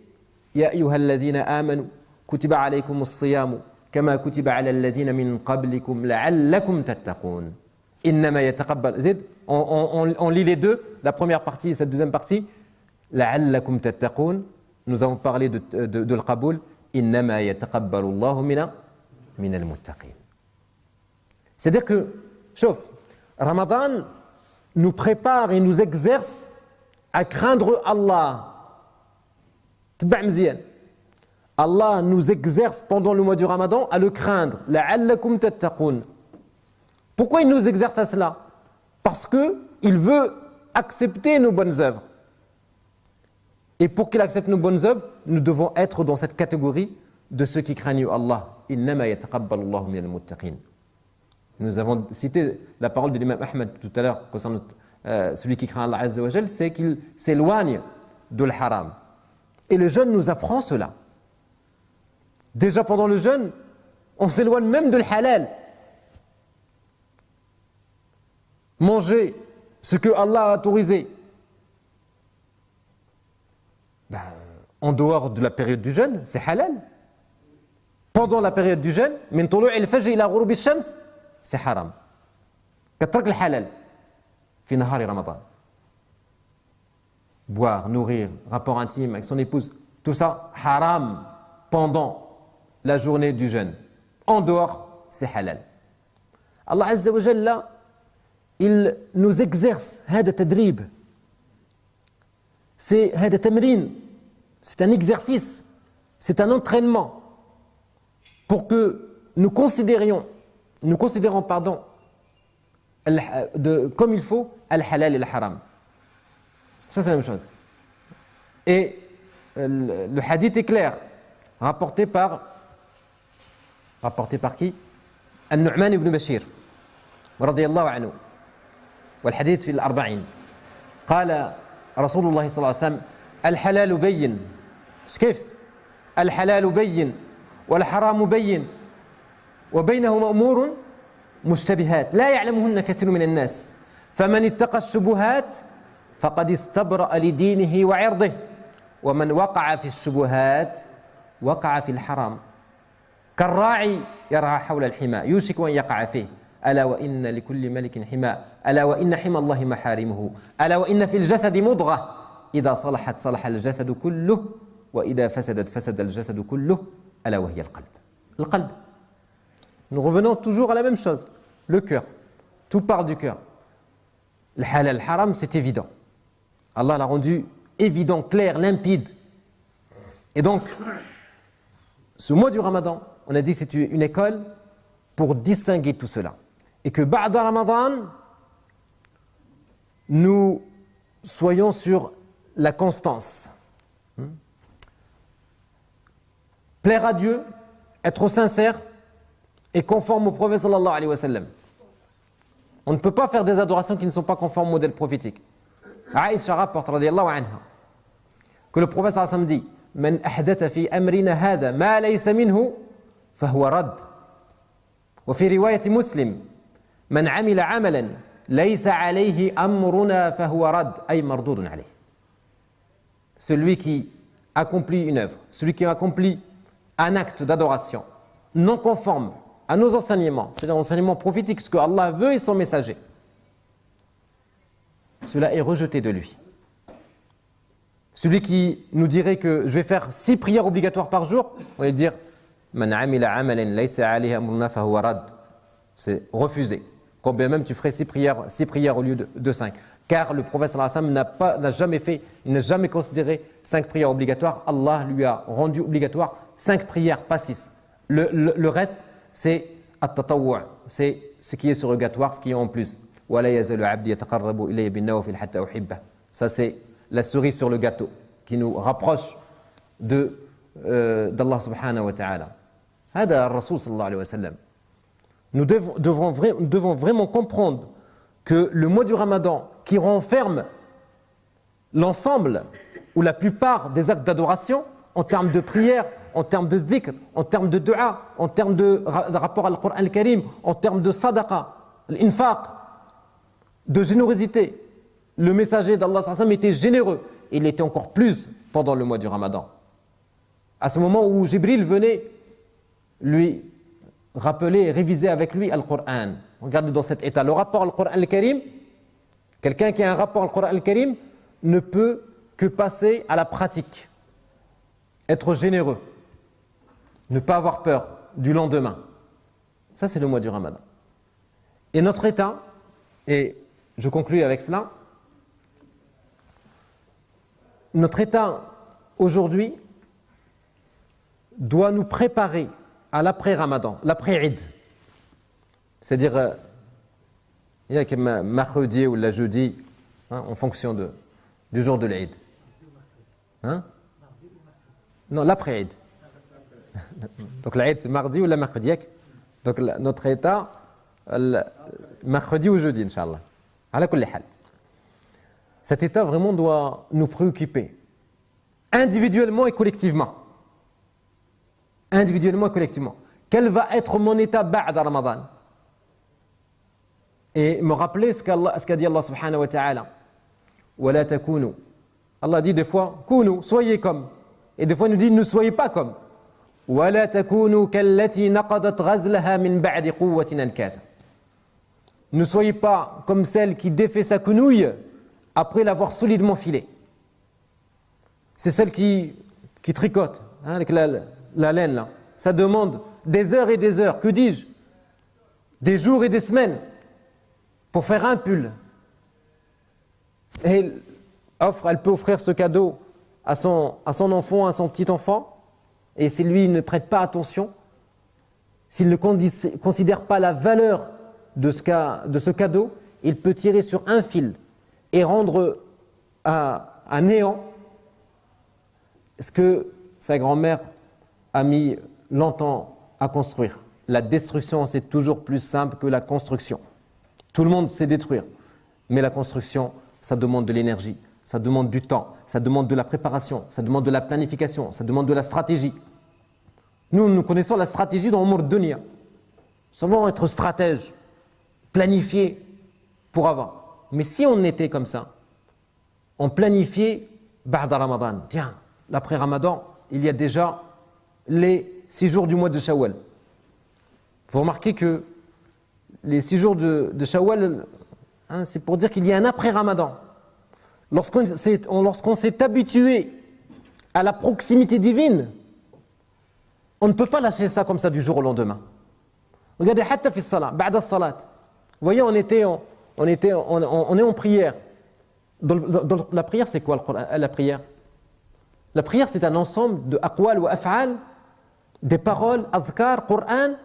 Ya ayyuhalladhina amanu kutiba alaykumus siyamu kama kutiba ala alladhina min qablikum la'allakum tattaqun. Innama yataqabbal. On lit les deux, la première partie et cette deuxième partie. La'allakum tattaqun. Nous avons parlé de l'qaboul. Innama yataqabbalu Allahu minal muttaqin. C'est-à-dire que, chauffe, Ramadan nous prépare et nous exerce à craindre Allah. Allah nous exerce pendant le mois du Ramadan à le craindre. La'allakum tattaqun. Pourquoi il nous exerce à cela? Parce qu'il veut accepter nos bonnes œuvres. Et pour qu'il accepte nos bonnes œuvres, nous devons être dans cette catégorie de ceux qui craignent Allah. Innama yataqabbalu Allahu minal muttaqin. Nous avons cité la parole de l'imam Ahmed tout à l'heure concernant celui qui craint Allah Azza wa Jal, c'est qu'il s'éloigne de l'haram. Et le jeûne nous apprend cela. Déjà pendant le jeûne, on s'éloigne même de l'halal. Manger ce que Allah a autorisé. En dehors de la période du jeûne, c'est halal. Pendant la période du jeûne, min tulu' al-fajr ila ghurub ash-shams, c'est haram. Katrak al-halal fi nahari Ramadan. Boire, nourrir, rapport intime avec son épouse, tout ça haram pendant la journée du jeûne. En dehors, c'est halal. Allah Azza wa Jalla, il nous exerce هذا تدريب. C'est هذا تمرين. C'est un exercice, c'est un entraînement pour que nous considérons comme il faut al-halal et al-haram. Ça c'est la même chose. Et le hadith est clair, rapporté par qui? An-Nu'man ibn Bashir radiyallahu anhu. والحديث في الأربعين قال رسول الله صلى الله عليه وسلم الحلال بين كيف الحلال بين والحرام بين وبينهما أمور مشتبهات لا يعلمهن كثير من الناس فمن اتقى الشبهات فقد استبرأ لدينه وعرضه ومن وقع في الشبهات وقع في الحرام كالراعي يرعى حول الحمى يوشك أن يقع فيه ألا وإن لكل ملك حمى ألا وإن حمى الله محارمه ألا وإن في الجسد مضغة إذا صلحت صلح الجسد كله وإذا فسدت فسد الجسد كله ألا وهي القلب. القلب. Nous revenons toujours à la même chose, le cœur. Tout part du cœur. Le halal, le haram, c'est évident. Allah l'a rendu évident, clair, limpide. Et donc, ce mois du Ramadan, on a dit que c'est une école pour distinguer tout cela. Et que ba'da Ramadan, nous soyons sur la constance. Plaire à Dieu, être sincère et conforme au prophète sallallahu alayhi wa sallam. On ne peut pas faire des adorations qui ne sont pas conformes au modèle prophétique. Aïcha rapporte radiyallahu anha que le prophète sallallahu alayhi wa sallam dit Man ahdatha fi amrina hadha ma laysa minhu fahuwa rad. وفي رواية مسلم من عمل عملا ليس عليه أمرنا فهو رد أي مردود عليه. Celui qui accomplit une œuvre, celui qui accomplit un acte d'adoration non conforme à nos enseignements, c'est l'enseignement prophétique, ce que Allah veut et son messager, cela est rejeté de lui. Celui qui nous dirait que je vais faire 6 prières obligatoires par jour, on va dire Man amila amalan laysa alayhi amruna fahuwa rad. C'est refusé. Quand bien même tu ferais 6 prières au lieu de 5. Car le prophète sallallahu alayhi wa sallam n'a jamais fait, il n'a jamais considéré 5 prières obligatoires. Allah lui a rendu obligatoire 5 prières, pas 6. Le reste, c'est at-tatawwu', c'est ce qui est surrogatoire, ce qui est en plus. Wala yazalu 'abdi yataqarrabu ilayya bin-nawafil hatta uhibbah. Ça c'est la cerise sur le gâteau qui nous rapproche d'Allah subhanahu wa ta'ala. هذا الرسول صلى الله عليه وسلم. Nous devons vraiment comprendre que le mois du Ramadan qui renferme l'ensemble ou la plupart des actes d'adoration en termes de prière, en termes de dhikr, en termes de dua, en termes de rapport à l'Qur'an al-Karim, en termes de sadaqa, l'infaq, de générosité. Le messager d'Allah sallallahu alayhi wa sallam était généreux. Il était encore plus pendant le mois du Ramadan. À ce moment où Jibril venait lui rappeler et réviser avec lui Al-Qur'an. Regardez dans cet état. Le rapport Al-Qur'an al-Karim, quelqu'un qui a un rapport Al-Qur'an al-Karim ne peut que passer à la pratique. Être généreux. Ne pas avoir peur du lendemain. Ça, c'est le mois du Ramadan. Et notre état, et je conclus avec cela, notre état aujourd'hui doit nous préparer à l'après-Ramadan, l'après-Eid. C'est-à-dire, il y a comme mercredi ou la jeudi, en fonction du jour de l'Eid. Non, l'après-Eid. Donc l'Eid c'est mardi ou la mercredi. Donc notre état mercredi ou jeudi, Inch'Allah. Ala kulli hal. Cet état vraiment doit nous préoccuper, individuellement et collectivement. Individuellement et collectivement. Quel va être mon état ba'da Ramadan? Et me rappeler ce qu'a dit Allah subhanahu wa ta'ala. Wa la takunu. Allah dit des fois, kunu, soyez comme. Et des fois il nous dit, ne soyez pas comme. Wa la takunu kallati naqadat ghazlaha min ba'di quwwatin ankata. Ne soyez pas comme celle qui défait sa quenouille après l'avoir solidement filée. C'est celle qui tricote, hein, avec la laine là. Ça demande des heures et des heures, que dis-je? Des jours et des semaines pour faire un pull. Et elle peut offrir ce cadeau à son enfant, à son petit enfant, et si lui ne prête pas attention, s'il ne considère pas la valeur de ce cadeau, il peut tirer sur un fil et rendre à néant ce que sa grand-mère a mis longtemps à construire. La destruction, c'est toujours plus simple que la construction. Tout le monde sait détruire, mais la construction, ça demande de l'énergie, ça demande du temps, ça demande de la préparation, ça demande de la planification, ça demande de la stratégie. Nous connaissons la stratégie dans l'Umur Dunya. Nous savons être stratège, planifier pour avant. Mais si on était comme ça, on planifiait Ba'da Ramadan. Tiens, l'après Ramadan, il y a déjà les 6 jours du mois de Shawwal. Vous remarquez que les 6 jours de Shawwal, hein, c'est pour dire qu'il y a un après Ramadan. Lorsqu'on s'est habitué à la proximité divine, on ne peut pas lâcher ça comme ça du jour au lendemain. Regardez, hatta fi salat, ba'da salat. Vous voyez, on est en prière. Dans la prière, c'est quoi la prière? La prière, c'est un ensemble de aqwal ou af'al, des paroles, adhkar, Qur'an,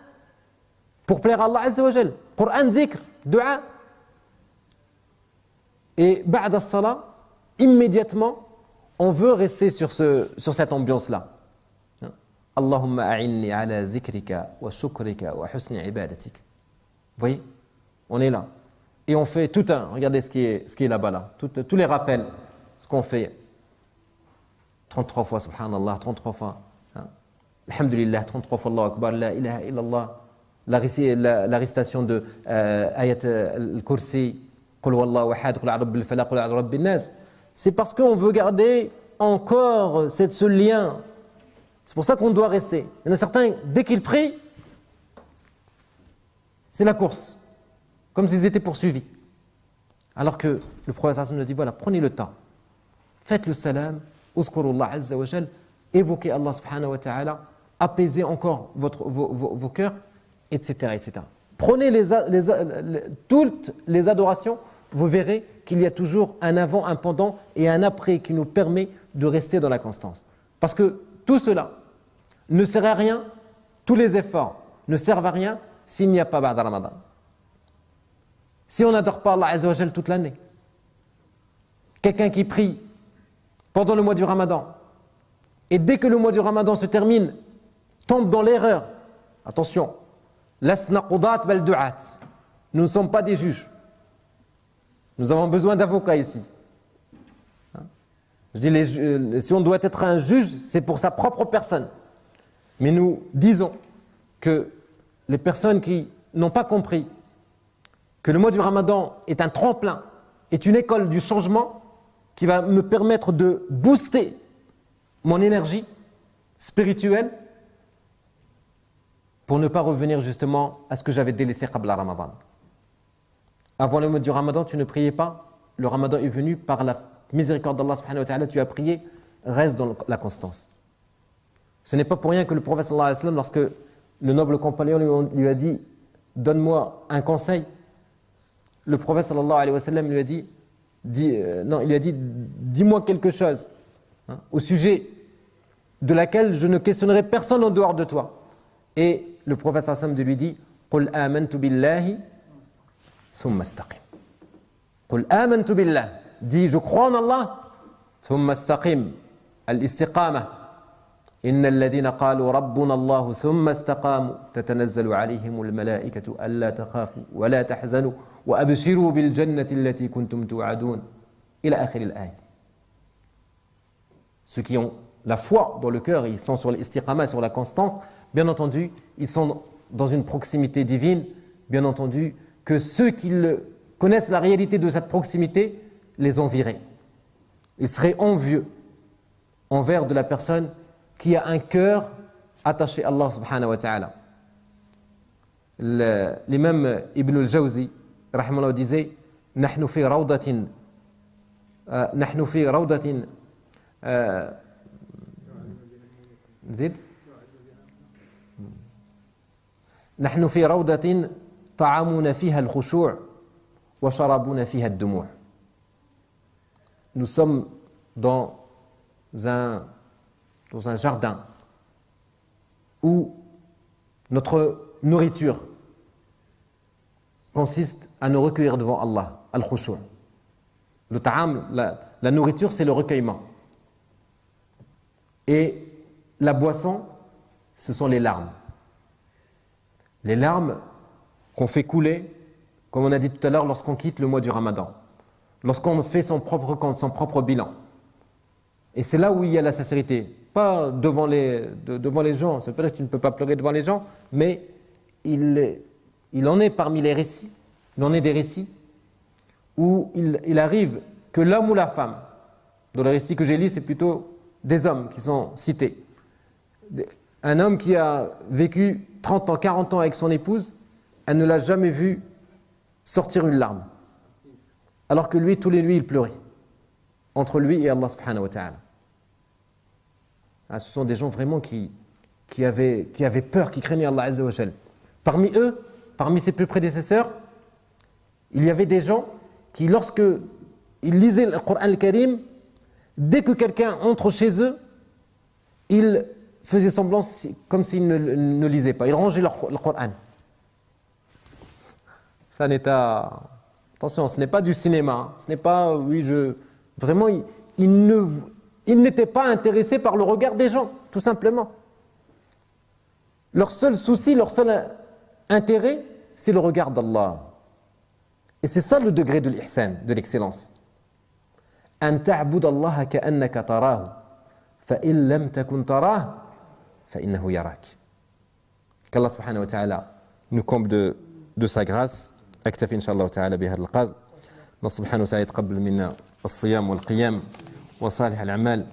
pour plaire à Allah Azza wa Jal. Qur'an, dhikr, dua. Et ba'da salat, immédiatement, on veut rester sur cette ambiance-là. Allahumma a'inni ala zikrika wa shukrika wa husni ibadatik. Vous voyez? On est là. Et on fait tout regardez ce qui est là-bas, là. Tous les rappels, ce qu'on fait. 33 fois, subhanallah, 33 fois. Hein. Alhamdulillah, 33 fois, Allahu Akbar, la ilaha illallah. La récitation de ayat al-kursi, qul wallahu ahad, qul a'udhu bil falaq, qul a'udhu bin nas. C'est parce qu'on veut garder encore ce lien. C'est pour ça qu'on doit rester. Il y en a certains, dès qu'ils prient, c'est la course. Comme s'ils étaient poursuivis. Alors que le prophète nous a dit, voilà, prenez le temps. Faites le salam, uzkurullah azza wa jal, évoquez Allah subhanahu wa ta'ala, apaisez encore vos cœurs, etc., etc. Prenez toutes les adorations, vous verrez qu'il y a toujours un avant, un pendant et un après qui nous permet de rester dans la constance. Parce que tout cela ne sert à rien, tous les efforts ne servent à rien s'il n'y a pas Ba'da Ramadan. Si on n'adore pas Allah Azza wa Jal toute l'année, quelqu'un qui prie pendant le mois du Ramadan, et dès que le mois du Ramadan se termine, tombe dans l'erreur. Attention, lasna qudat bal du'at. Nous ne sommes pas des juges. Nous avons besoin d'avocats ici. Je dis, si on doit être un juge, c'est pour sa propre personne. Mais nous disons que les personnes qui n'ont pas compris que le mois du Ramadan est un tremplin, est une école du changement qui va me permettre de booster mon énergie spirituelle pour ne pas revenir justement à ce que j'avais délaissé qabla Ramadan. Avant le mois du Ramadan, tu ne priais pas. Le Ramadan est venu par la miséricorde d'Allah subhanahu wa ta'ala, tu as prié, reste dans la constance. Ce n'est pas pour rien que le prophète sallallahu alayhi wa sallam, lorsque le noble compagnon lui a dit « Donne-moi un conseil », le prophète sallallahu alayhi wa sallam lui a dit « Dis-moi quelque chose au sujet de laquelle je ne questionnerai personne en dehors de toi. » Et le prophète sallallahu alayhi wa sallam lui dit « Qul amantu billahi thumma istaqim. » Qul amantu billah. Dis, je crois en Allah, thumma istaqim. Al-istiqama. إن الذين قالوا ربنا الله ثم استقاموا تتنزل عليهم الملائكة ألا تخافوا ولا تحزنوا وأبشروا بالجنة التي كنتم توعدون إلى آخر الآية. Ceux qui ont la foi dans le cœur, ils sont sur l'istiqama, sur la constance, bien entendu, ils sont dans une proximité divine, bien entendu, que ceux qui connaissent la réalité de cette proximité les envieraient. Ils seraient envieux envers de la personne qui a un cœur attaché à Allah subhanahu wa ta'ala. L'imam Ibn al-Jawzi, rahimahullah, disait نحن في روضة نزيد نحن في روضة طعامنا فيها الخشوع وشرابنا فيها الدموع. Nous sommes dans un jardin où notre nourriture consiste à nous recueillir devant Allah, al-khushu'. Le ta'am, la nourriture, c'est le recueillement. Et la boisson, ce sont les larmes. Les larmes qu'on fait couler, comme on a dit tout à l'heure, lorsqu'on quitte le mois du Ramadan. Lorsqu'on fait son propre compte, son propre bilan. Et c'est là où il y a la sincérité. Pas devant les gens. C'est pas vrai que tu ne peux pas pleurer devant les gens, mais il en est parmi les récits, il en est des récits où il arrive que l'homme ou la femme, dans les récits que j'ai lus, c'est plutôt des hommes qui sont cités. Un homme qui a vécu 30 ans, 40 ans avec son épouse, elle ne l'a jamais vu sortir une larme. Alors que lui, tous les nuits, il pleurait. Entre lui et Allah subhanahu wa ta'ala. Ce sont des gens vraiment qui avaient peur, qui craignaient Allah azza wa jal. Parmi eux, parmi ses plus prédécesseurs, il y avait des gens qui, lorsque ils lisaient le Coran al-Karim, dès que quelqu'un entre chez eux, ils faisaient semblant comme s'ils ne lisaient pas. Ils rangeaient le Coran. Ça n'est pas... Attention, ce n'est pas du cinéma. Ce n'est pas... Vraiment, ils n'étaient pas intéressés par le regard des gens, tout simplement. Leur seul souci, leur seul intérêt, c'est le regard d'Allah. Et c'est ça le degré de l'ihsan, de l'excellence. أن تعبد الله كأنك تراه فإن لم تكن تراه فإنه يراك. Qu'Allah subhanahu wa ta'ala nous comble de sa grâce. أكتفي إن شاء الله تعالى بهذا القدر. الله سبحانه وتعالى يتقبل منا الصيام والقيام وصالح الأعمال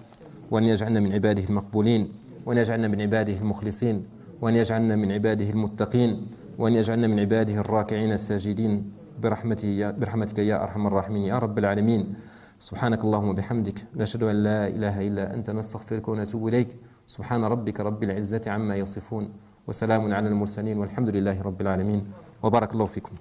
وأن يجعلنا من عباده المقبولين وأن يجعلنا من عباده المخلصين وأن يجعلنا من عباده المتقين وأن يجعلنا من عباده الراكعين الساجدين برحمتك يا أرحم الراحمين يا رب العالمين. سبحانك اللهم وبحمدك نشهد أن لا إله إلا أنت نستغفرك ونتوب إليك. سبحان ربك رب العزة عما يصفون وسلام على المرسلين والحمد لله رب العالمين وبارك الله فيكم.